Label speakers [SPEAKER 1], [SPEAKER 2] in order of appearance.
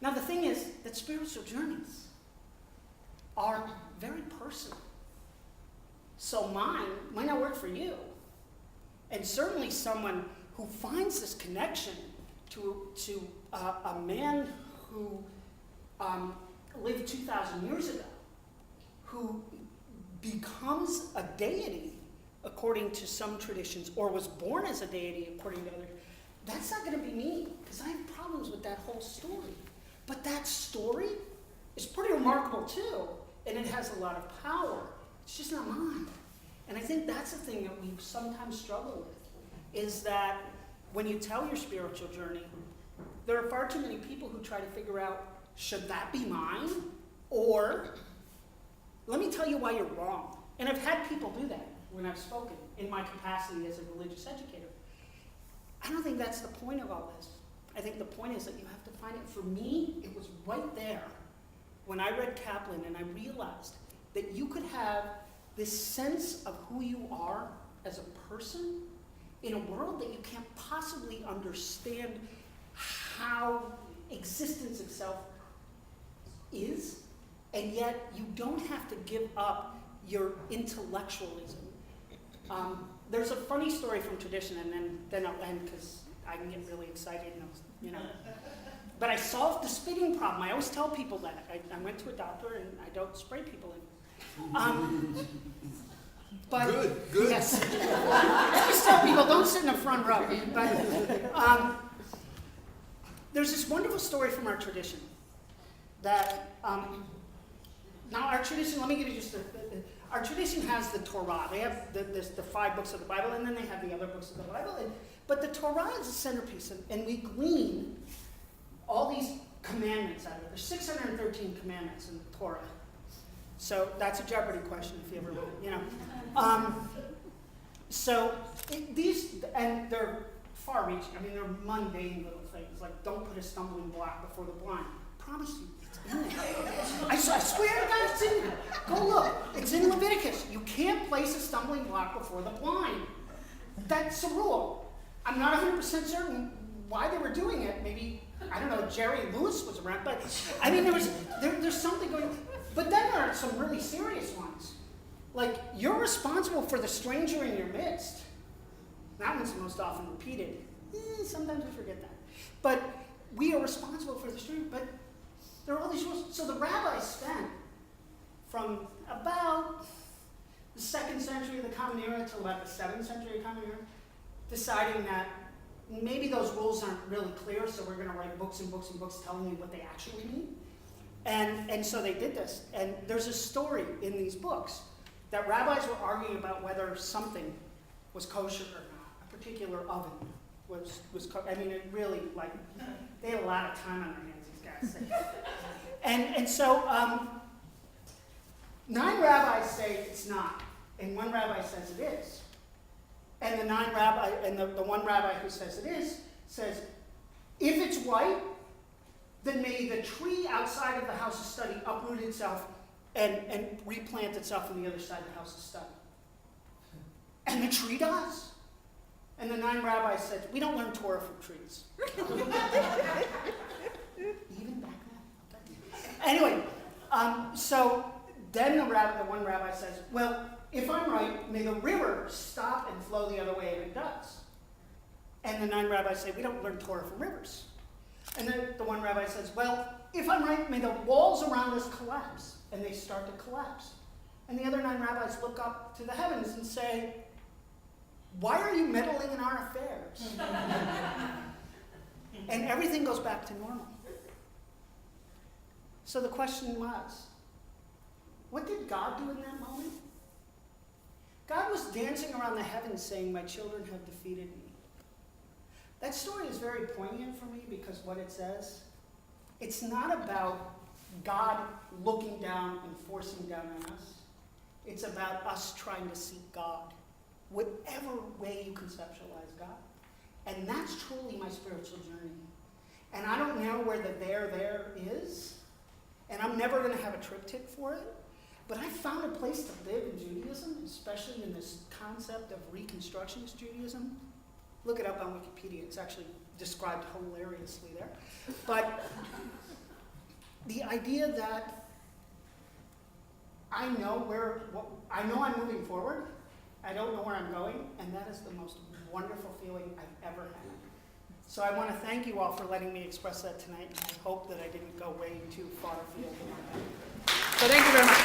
[SPEAKER 1] Now the thing is that spiritual journeys are very personal. So mine might not work for you. And certainly someone who finds this connection to a man who lived 2,000 years ago, who becomes a deity according to some traditions, or was born as a deity according to others, that's not going to be me, because I have problems with that whole story. But that story is pretty remarkable too, and it has a lot of power. It's just not mine. And I think that's the thing that we sometimes struggle with, is that when you tell your spiritual journey, there are far too many people who try to figure out, should that be mine? Or, let me tell you why you're wrong. And I've had people do that when I've spoken in my capacity as a religious educator. I don't think that's the point of all this. I think the point is that you have to find it. For me, it was right there when I read Kaplan and I realized that you could have this sense of who you are as a person in a world that you can't possibly understand how existence itself is, and yet you don't have to give up your intellectualism. There's a funny story from tradition, and then I'll end because I can get really excited, and But I solved the spitting problem. I always tell people that. I went to a doctor, and I don't spray people in. But,
[SPEAKER 2] good.
[SPEAKER 1] Yes. I just tell people, don't sit in the front row. But there's this wonderful story from our tradition that, now our tradition, let me give you just our tradition has the Torah. They have the 5 books of the Bible, and then they have the other books of the Bible. But the Torah is the centerpiece, and we glean all these commandments out of it. There's 613 commandments in the Torah. So that's a Jeopardy question if you ever want, and they're far-reaching. I mean, they're mundane little things, like don't put a stumbling block before the blind. I promise you, it's in there. I swear to God, it's in there. Go look. It's in Leviticus. You can't place a stumbling block before the blind. That's a rule. I'm not 100% certain why they were doing it. Maybe, I don't know, Jerry Lewis was around, but I mean, there's something going on. But then there are some really serious ones. Like, you're responsible for the stranger in your midst. That one's the most often repeated. Sometimes we forget that. But we are responsible for the stranger. But there are all these rules. So the rabbis spent from about the 2nd century of the Common Era till about the 7th century of the Common Era deciding that maybe those rules aren't really clear, so we're going to write books and books and books telling you what they actually mean. And so they did this. And there's a story in these books that rabbis were arguing about whether something was kosher or not. A particular oven was I mean, it really, like, they had a lot of time on their hands, these guys. And so 9 rabbis say it's not, and 1 rabbi says it is. And the one rabbi who says it is says, if it's white, then may the tree outside of the house of study uproot itself and replant itself on the other side of the house of study. And the tree does. And the 9 rabbis said, we don't learn Torah from trees. Even back then. Okay. Anyway, so then the one rabbi says, well, if I'm right, may the river stop and flow the other way, and it does. And the 9 rabbis say, we don't learn Torah from rivers. And then the one rabbi says, well, if I'm right, may the walls around us collapse. And they start to collapse. And the other 9 rabbis look up to the heavens and say, why are you meddling in our affairs? And everything goes back to normal. So the question was, what did God do in that moment? God was dancing around the heavens saying, my children have defeated me. That story is very poignant for me because what it says, it's not about God looking down and forcing down on us. It's about us trying to seek God, whatever way you conceptualize God. And that's truly my spiritual journey. And I don't know where the there is, and I'm never going to have a triptych for it, but I found a place to live in Judaism, especially in this concept of Reconstructionist Judaism. Look it up on Wikipedia. It's actually described hilariously there. But idea that I know I'm moving forward. I don't know where I'm going, and that is the most wonderful feeling I've ever had. So I want to thank you all for letting me express that tonight. I hope that I didn't go way too far afield. So thank you very much.